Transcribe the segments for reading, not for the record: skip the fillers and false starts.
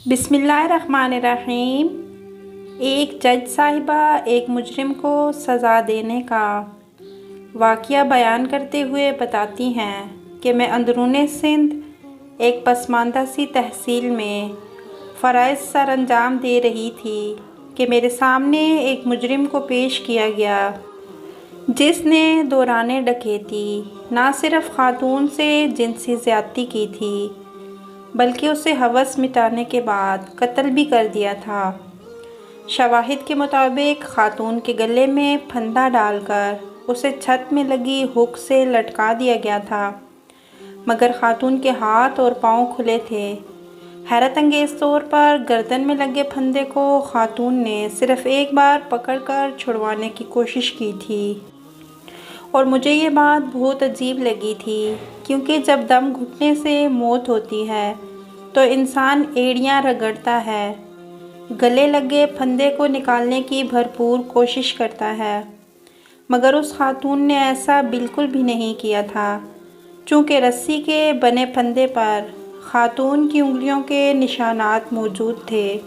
بسم اللہ الرحمن الرحیم۔ ایک جج صاحبہ ایک مجرم کو سزا دینے کا واقعہ بیان کرتے ہوئے بتاتی ہیں کہ میں اندرون سندھ ایک پسماندہ سی تحصیل میں فرائض سر انجام دے رہی تھی کہ میرے سامنے ایک مجرم کو پیش کیا گیا جس نے دوران ڈکیتی نہ صرف خاتون سے جنسی زیادتی کی تھی بلکہ اسے ہوس مٹانے کے بعد قتل بھی کر دیا تھا۔ شواہد کے مطابق خاتون کے گلے میں پھندا ڈال کر اسے چھت میں لگی ہک سے لٹکا دیا گیا تھا، مگر خاتون کے ہاتھ اور پاؤں کھلے تھے۔ حیرت انگیز طور پر گردن میں لگے پھندے کو خاتون نے صرف ایک بار پکڑ کر چھڑوانے کی کوشش کی تھی، اور مجھے یہ بات بہت عجیب لگی تھی کیونکہ جب دم گھٹنے سے موت ہوتی ہے تو انسان ایڑیاں رگڑتا ہے، گلے لگے پھندے کو نکالنے کی بھرپور کوشش کرتا ہے، مگر اس خاتون نے ایسا بالکل بھی نہیں کیا تھا، چونکہ رسی کے بنے پھندے پر خاتون کی انگلیوں کے نشانات موجود تھے،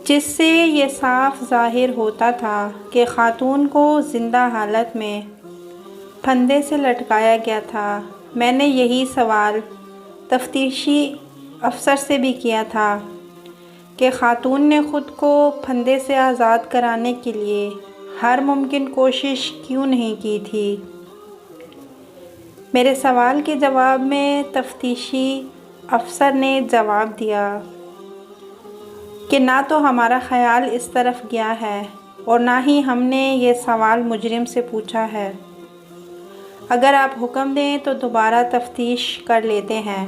جس سے یہ صاف ظاہر ہوتا تھا کہ خاتون کو زندہ حالت میں پھندے سے لٹکایا گیا تھا۔ میں نے یہی سوال تفتیشی افسر سے بھی کیا تھا کہ خاتون نے خود کو پھندے سے آزاد کرانے کے لیے ہر ممکن کوشش کیوں نہیں کی تھی۔ میرے سوال کے جواب میں تفتیشی افسر نے جواب دیا کہ نہ تو ہمارا خیال اس طرف گیا ہے اور نہ ہی ہم نے یہ سوال مجرم سے پوچھا ہے۔ اگر آپ حکم دیں تو دوبارہ تفتیش کر لیتے ہیں۔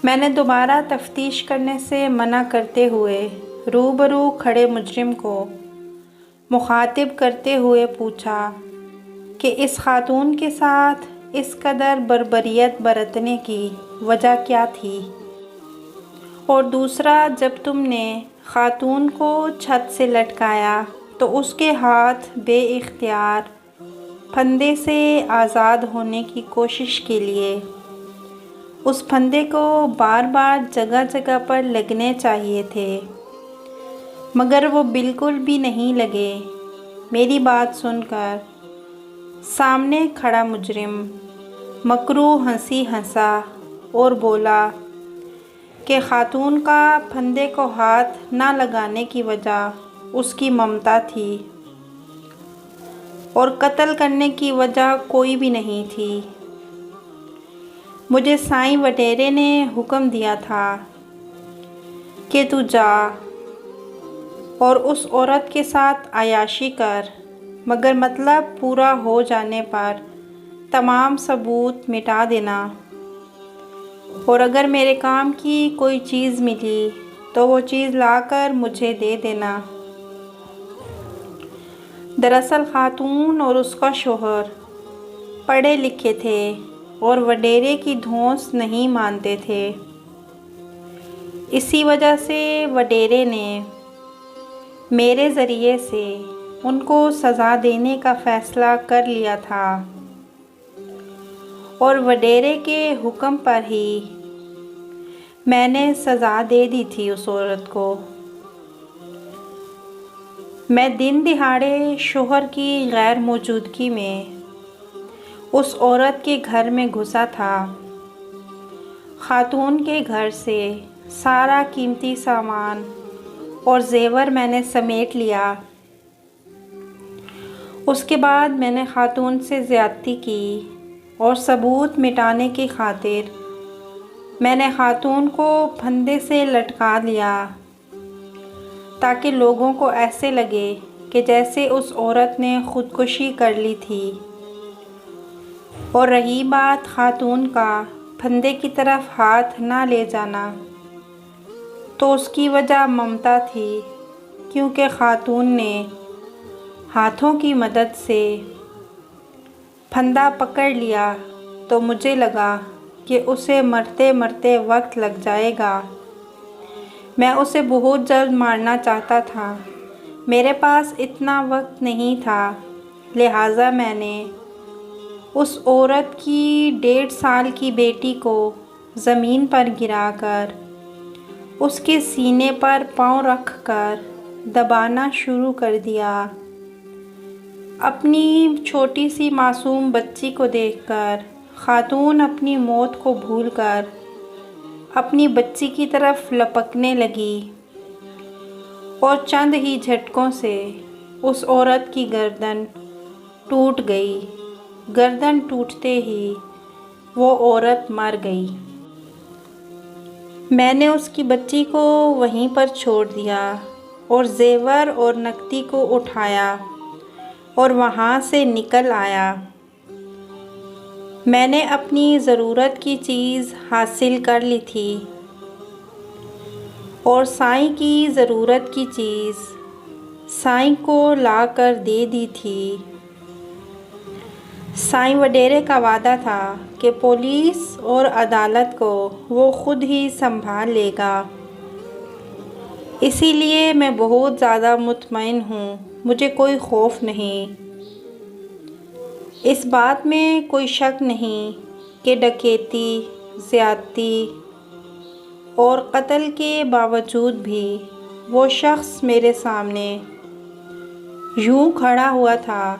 میں نے دوبارہ تفتیش کرنے سے منع کرتے ہوئے روبرو کھڑے مجرم کو مخاطب کرتے ہوئے پوچھا کہ اس خاتون کے ساتھ اس قدر بربریت برتنے کی وجہ کیا تھی؟ اور دوسرا، جب تم نے خاتون کو چھت سے لٹکایا تو اس کے ہاتھ بے اختیار پھندے سے آزاد ہونے کی کوشش کے لیے اس پھندے کو بار بار جگہ جگہ پر لگنے چاہیے تھے، مگر وہ بالکل بھی نہیں لگے۔ میری بات سن کر سامنے کھڑا مجرم مکروہ ہنسی ہنسا اور بولا کہ خاتون کا پھندے کو ہاتھ نہ لگانے کی وجہ اس کی ممتا تھی اور قتل کرنے کی وجہ کوئی بھی نہیں تھی۔ مجھے سائیں وڈیرے نے حکم دیا تھا کہ تو جا اور اس عورت کے ساتھ عیاشی کر، مگر مطلب پورا ہو جانے پر تمام ثبوت مٹا دینا، اور اگر میرے کام کی کوئی چیز ملی تو وہ چیز لا کر مجھے دے دینا۔ دراصل خاتون اور اس کا شوہر پڑھے لکھے تھے اور وڈیرے کی دھونس نہیں مانتے تھے، اسی وجہ سے وڈیرے نے میرے ذریعے سے ان کو سزا دینے کا فیصلہ کر لیا تھا، اور وڈیرے کے حکم پر ہی میں نے سزا دے دی تھی اس عورت کو۔ میں دن دہاڑے شوہر کی غیر موجودگی میں اس عورت کے گھر میں گھسا تھا۔ خاتون کے گھر سے سارا قیمتی سامان اور زیور میں نے سمیٹ لیا۔ اس کے بعد میں نے خاتون سے زیادتی کی اور ثبوت مٹانے کی خاطر میں نے خاتون کو پھندے سے لٹکا لیا تاکہ لوگوں کو ایسے لگے کہ جیسے اس عورت نے خودکشی کر لی تھی۔ اور رہی بات خاتون کا پھندے کی طرف ہاتھ نہ لے جانا، تو اس کی وجہ ممتا تھی، کیونکہ خاتون نے ہاتھوں کی مدد سے پھندا پکڑ لیا تو مجھے لگا کہ اسے مرتے مرتے وقت لگ جائے گا۔ میں اسے بہت جلد مارنا چاہتا تھا، میرے پاس اتنا وقت نہیں تھا، لہٰذا میں نے اس عورت کی 1.5 سال کی بیٹی کو زمین پر گرا کر اس کے سینے پر پاؤں رکھ کر دبانا شروع کر دیا۔ اپنی چھوٹی سی معصوم بچی کو دیکھ کر خاتون اپنی موت کو بھول کر اپنی بچی کی طرف لپکنے لگی اور چند ہی جھٹکوں سے اس عورت کی گردن ٹوٹ گئی۔ گردن ٹوٹتے ہی وہ عورت مر گئی۔ میں نے اس کی بچی کو وہیں پر چھوڑ دیا اور زیور اور نقدی کو اٹھایا اور وہاں سے نکل آیا۔ میں نے اپنی ضرورت کی چیز حاصل کر لی تھی اور سائیں کی ضرورت کی چیز سائیں کو لا کر دے دی تھی۔ سائیں وڈیرے کا وعدہ تھا کہ پولیس اور عدالت کو وہ خود ہی سنبھال لے گا، اسی لیے میں بہت زیادہ مطمئن ہوں، مجھے کوئی خوف نہیں۔ اس بات میں کوئی شک نہیں کہ ڈکیتی، زیادتی اور قتل کے باوجود بھی وہ شخص میرے سامنے یوں کھڑا ہوا تھا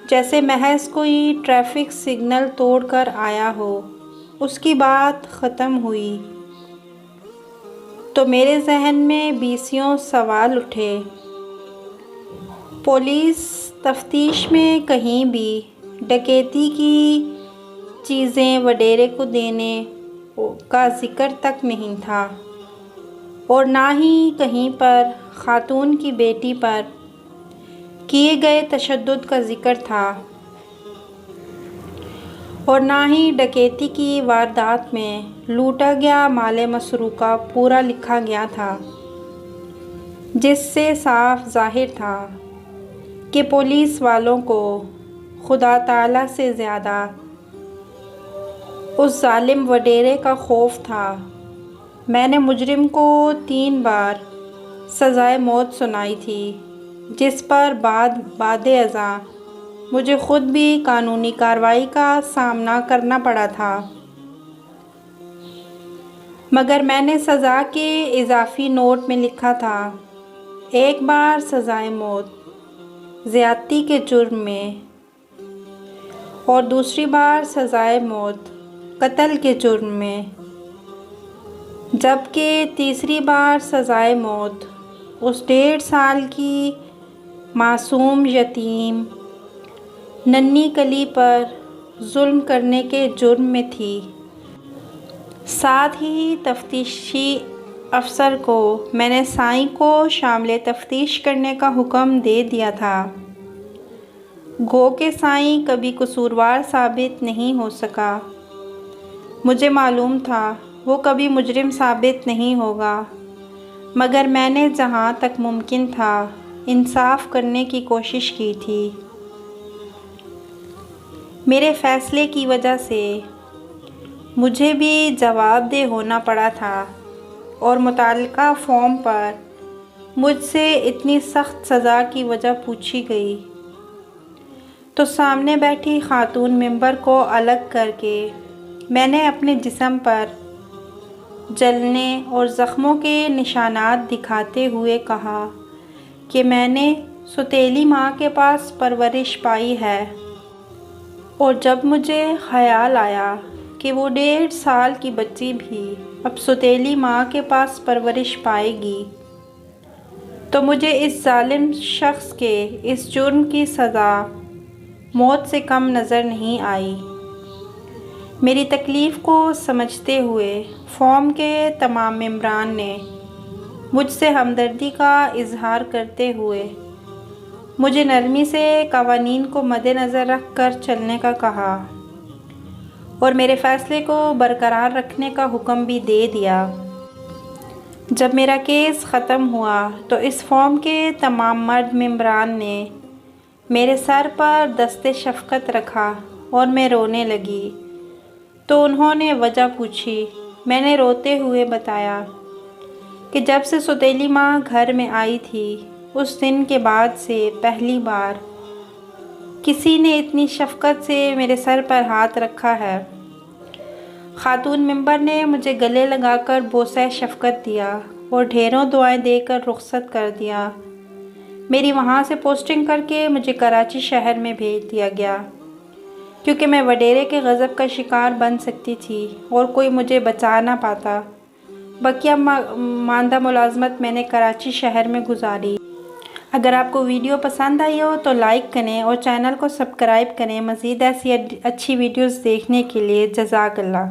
جیسے محض کوئی ٹریفک سگنل توڑ کر آیا ہو۔ اس کی بات ختم ہوئی تو میرے ذہن میں بیسیوں سوال اٹھے۔ پولیس تفتیش میں کہیں بھی ڈکیتی کی چیزیں وڈیرے کو دینے کا ذکر تک نہیں تھا اور نہ ہی کہیں پر خاتون کی بیٹی پر کیے گئے تشدد کا ذکر تھا اور نہ ہی ڈکیتی کی واردات میں لوٹا گیا مال مسروقہ پورا لکھا گیا تھا، جس سے صاف ظاہر تھا کہ پولیس والوں کو خدا تعالیٰ سے زیادہ اس ظالم وڈیرے کا خوف تھا۔ میں نے مجرم کو 3 بار سزائے موت سنائی تھی، جس پر بعد ازاں مجھے خود بھی قانونی کارروائی کا سامنا کرنا پڑا تھا، مگر میں نے سزا کے اضافی نوٹ میں لکھا تھا 1 بار سزائے موت زیادتی کے جرم میں اور دوسری بار سزائے موت قتل کے جرم میں، جبکہ تیسری بار سزائے موت اس 1.5 سال کی معصوم یتیم ننھی کلی پر ظلم کرنے کے جرم میں تھی۔ ساتھ ہی تفتیشی افسر کو میں نے سائیں کو شامل تفتیش کرنے کا حکم دے دیا تھا، گو کہ سائیں کبھی قصوروار ثابت نہیں ہو سکا۔ مجھے معلوم تھا وہ کبھی مجرم ثابت نہیں ہوگا، مگر میں نے جہاں تک ممکن تھا انصاف کرنے کی کوشش کی تھی۔ میرے فیصلے کی وجہ سے مجھے بھی جواب دہ ہونا پڑا تھا اور متعلقہ فارم پر مجھ سے اتنی سخت سزا کی وجہ پوچھی گئی تو سامنے بیٹھی خاتون ممبر کو الگ کر کے میں نے اپنے جسم پر جلنے اور زخموں کے نشانات دکھاتے ہوئے کہا کہ میں نے سوتیلی ماں کے پاس پرورش پائی ہے، اور جب مجھے خیال آیا کہ وہ 1.5 سال کی بچی بھی اب سوتیلی ماں کے پاس پرورش پائے گی تو مجھے اس ظالم شخص کے اس جرم کی سزا موت سے کم نظر نہیں آئی۔ میری تکلیف کو سمجھتے ہوئے فارم کے تمام ممبران نے مجھ سے ہمدردی کا اظہار کرتے ہوئے مجھے نرمی سے قوانین کو مد نظر رکھ کر چلنے کا کہا اور میرے فیصلے کو برقرار رکھنے کا حکم بھی دے دیا۔ جب میرا کیس ختم ہوا تو اس فارم کے تمام مرد ممبران نے میرے سر پر دست شفقت رکھا اور میں رونے لگی تو انہوں نے وجہ پوچھی۔ میں نے روتے ہوئے بتایا کہ جب سے سوتیلی ماں گھر میں آئی تھی اس دن کے بعد سے پہلی بار کسی نے اتنی شفقت سے میرے سر پر ہاتھ رکھا ہے۔ خاتون ممبر نے مجھے گلے لگا کر بوسہ شفقت دیا اور ڈھیروں دعائیں دے کر رخصت کر دیا۔ میری وہاں سے پوسٹنگ کر کے مجھے کراچی شہر میں بھیج دیا گیا، کیونکہ میں وڈیرے کے غضب کا شکار بن سکتی تھی اور کوئی مجھے بچا نہ پاتا۔ بقیہ ماندہ ملازمت میں نے کراچی شہر میں گزاری۔ اگر آپ کو ویڈیو پسند آئی ہو تو لائک کریں اور چینل کو سبسکرائب کریں۔ مزید ایسی اچھی ویڈیوز دیکھنے کے لیے جزاک اللہ۔